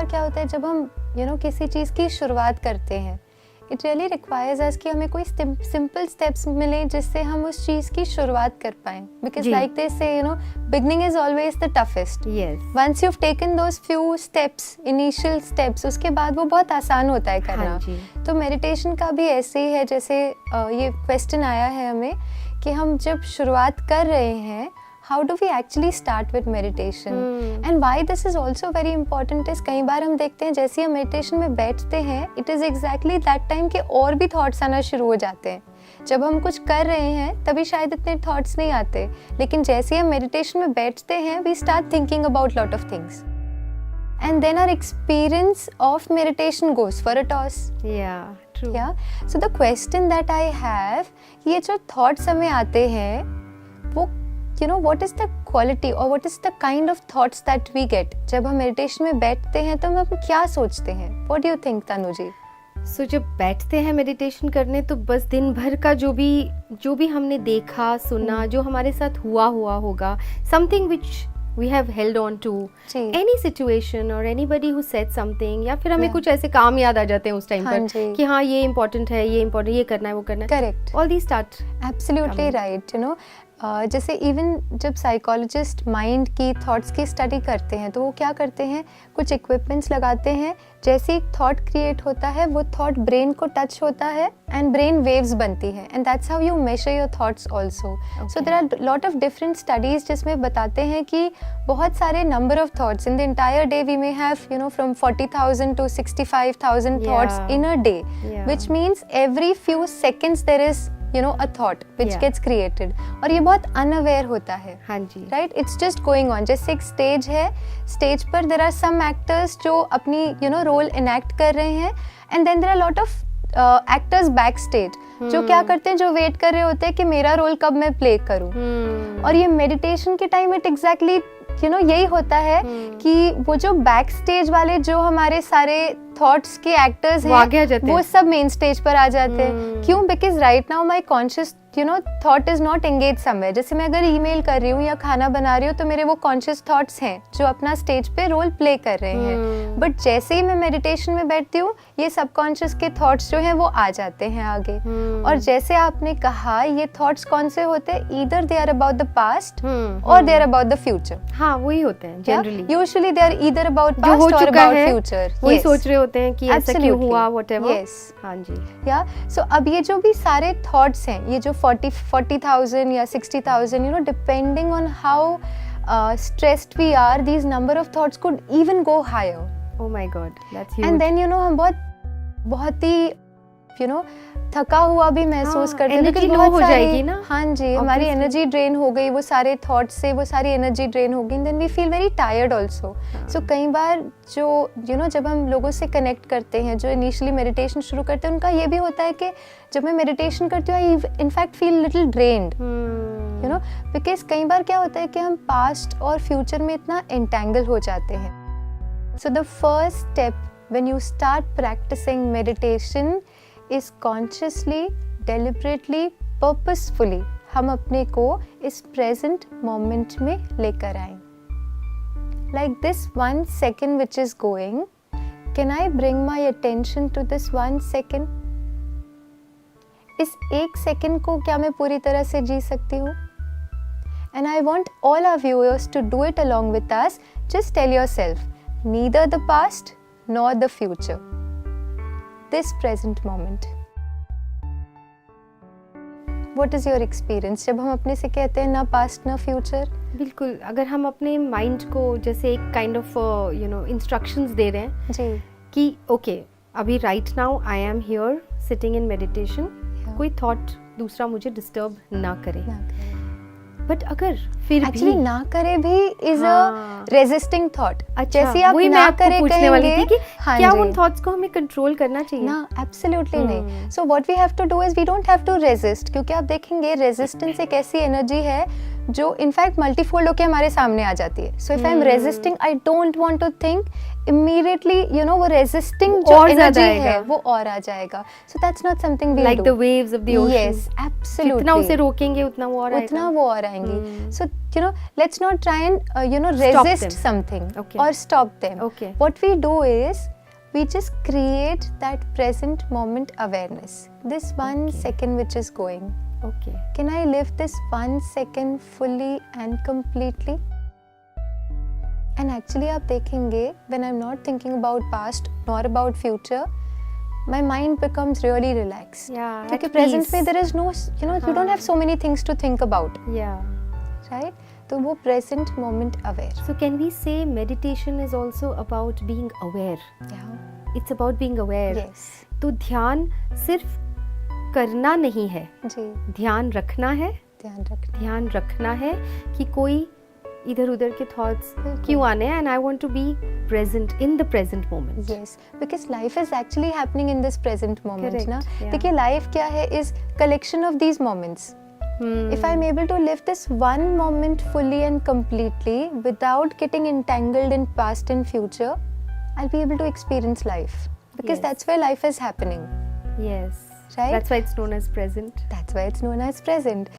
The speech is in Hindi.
बार क्या होता है जब हम किसी चीज़ की शुरुआत करते हैं, इट रियली रिक्वायर्स अस कि हमें कोई सिंपल स्टेप्स मिले जिससे हम उस चीज़ की शुरुआत कर पाएं, because like they say beginning is always the toughest. Once you have taken those few steps, initial steps, उसके बाद वो बहुत आसान होता है करना. तो मेडिटेशन का भी ऐसे ही है. जैसे ये क्वेश्चन आया है हमें कि हम जब शुरुआत कर रहे हैं, how do we actually start with meditation? And why this is also very important is कई बार हम देखते हैं जैसे हम मेडिटेशन में बैठते हैं, it is exactly that time कि और भी thoughts आना शुरू हो जाते हैं. जब हम कुछ कर रहे हैं तभी शायद इतने thoughts नहीं आते, लेकिन जैसे हम मेडिटेशन में बैठते हैं, we start thinking about lot of things. And then our experience of meditation goes for a toss. Yeah, true. Yeah. So the question that I have, ये जो thoughts हमें आते हैं, वो what is the quality or what is the kind of thoughts that we get? जब हम मेडिटेशन में बैठते हैं तो हम क्या सोचते हैं? What do you think, Tanu ji? So जब बैठते हैं मेडिटेशन करने तो बस दिन भर का जो भी हमने देखा सुना, जो हमारे साथ हुआ होगा, something which we have held on to, any situation or anybody who said something, या फिर हमें कुछ ऐसे काम याद आ जाते हैं उस टाइम पर कि हाँ ये इम्पोर्टेंट है, ये करना है, वो करना है. Correct. All these start. Absolutely right. जैसे इवन जब साइकोलॉजिस्ट माइंड की थॉट्स की स्टडी करते हैं तो वो क्या करते हैं, कुछ इक्विपमेंट्स लगाते हैं, जैसे एक थॉट क्रिएट होता है वो थॉट ब्रेन को टच होता है एंड ब्रेन वेव्स बनती है, and that's how you measure your thoughts also. So there are lot of different studies जिसमें बताते हैं कि बहुत सारे number of thoughts in the entire day we may have from 40,000 to 65,000 thoughts in a day, which means every few seconds there is a thought which gets created. और ये बहुत unaware होता है. हाँ जी. Right? It's just going on. जैसे एक stage है, stage पर there are some actors जो अपनी role enact कर रहे हैं, and then there are lot of actors backstage जो क्या करते हैं, जो वेट कर रहे होते हैं कि मेरा रोल कब मैं प्ले करूं. और ये मेडिटेशन के टाइम इट एग्जैक्टली यही होता है कि वो जो बैक स्टेज वाले जो हमारे सारे थॉट्स के एक्टर्स हैं वो सब मेन स्टेज पर आ जाते हैं. क्यों? Because right now my conscious thought is not engage somewhere. जैसे मैं अगर ईमेल कर रही हूँ या खाना बना रही हूँ तो मेरे वो कॉन्शियस थॉट्स हैं जो अपना स्टेज पे रोल प्ले कर रहे हैं. बट जैसे ही मैं मेडिटेशन में बैठती हूँ ये सबकॉन्शियस के थॉट्स जो हैं वो आ जाते हैं आगे. और जैसे आपने कहा ये थॉट्स कौन से होते हैं, either they are about the past or they are about the future. हाँ वही होते हैं generally. Usually they are either about past or about future. वही सोच रहे होते हैं कि ऐसा क्यों हुआ, व्हाटएवर. यस. हाँ जी. या सो अब ये जो भी सारे थॉट्स हैं, ये जो 40,000 या 60,000, depending on how stressed we are, these number of thoughts could even go higher. Oh my God, that's huge. And then हम बहुत ही थका हुआ भी महसूस करते हैं, एनर्जी लो हो जाएगी ना. हाँ जी, हमारी एनर्जी ड्रेन हो गई, वो सारे थॉट्स से वो सारी एनर्जी ड्रेन हो गई, then we feel very tired also. So कई बार जो जब हम लोगों से कनेक्ट करते हैं, जो इनिशियली मेडिटेशन शुरू करते हैं, उनका ये भी होता है कि जब मैं मेडिटेशन करती हूँ आई in fact feel little drained, because कई बार क्या होता है कि हम पास्ट और फ्यूचर में इतना एंटेंगल हो जाते हैं. So the first step when you start practising meditation is consciously, deliberately, purposefully हम अपने को इस present moment में लेकर आएं. Like this 1 second which is going, can I bring my attention to this 1 second? इस 1 second को क्या मैं पूरी तरह से जी सकती हूँ? And I want all our viewers to do it along with us. Just tell yourself, neither the past nor the future. This present moment. What is your experience? जब हम अपने से कहते हैं ना पास्ट ना फ्यूचर. बिल्कुल, अगर हम अपने माइंड को जैसे एक काइंड ऑफ इंस्ट्रक्शंस दे रहे हैं जी कि ओके अभी right now I am here sitting in meditation, कोई थॉट दूसरा मुझे डिस्टर्ब ना करे. बट अगर फिर एक्चुअली ना करे भी इज अ रेजिस्टिंग थॉट. जैसे आप ना करे पूछने वाली थी कि क्या उन थॉट्स को हमें कंट्रोल करना चाहिए ना? एब्सोल्युटली नहीं. So what we have to do is we don't have to resist, क्योंकि आप देखेंगे रेजिस्टेंस एक ऐसी एनर्जी है जो इनफैक्ट मल्टीफोल्ड होके हमारे सामने आ जाती है. So if I am resisting, I don't want to think, immediately you know वो रेजिस्टिंग जो एनर्जी है वो और आ जाएगा. So that's not something we do. Like the waves of the ocean. Yes, absolutely. जितना उसे रोकेंगे उतना वो और आएगा. उतना वो और आएंगे. सो you know, let's not try and resist something or stop them. Okay. What we do is we just create that present moment awareness, this 1 second which is going. Okay. Can I live this 1 second fully and completely? And actually आप देखेंगे, when I'm not thinking about past nor about future, my mind becomes really relaxed. Yeah, क्योंकि at present peace. में there is no, you don't have so many things to think about. Yeah. Right? तो वो present moment aware. So can we say meditation is also about being aware? Yeah. It's about being aware. Yes. तो ध्यान सिर्फ करना नहीं है, जी, ध्यान रखना है. ध्यान रखना है कि कोई इधर उधर के थॉट्स क्यों आने हैं, and I want to be present in the present moment. Yes, because life is actually happening in this present moment. Correct, ना yeah. देखिए life क्या है, is collection of these moments. If I'm able to live this one moment fully and completely without getting entangled in past and future, I'll be able to experience life, because Yes. that's where life is happening. Yes. Right? That's why it's known as present. That's why it's known as present.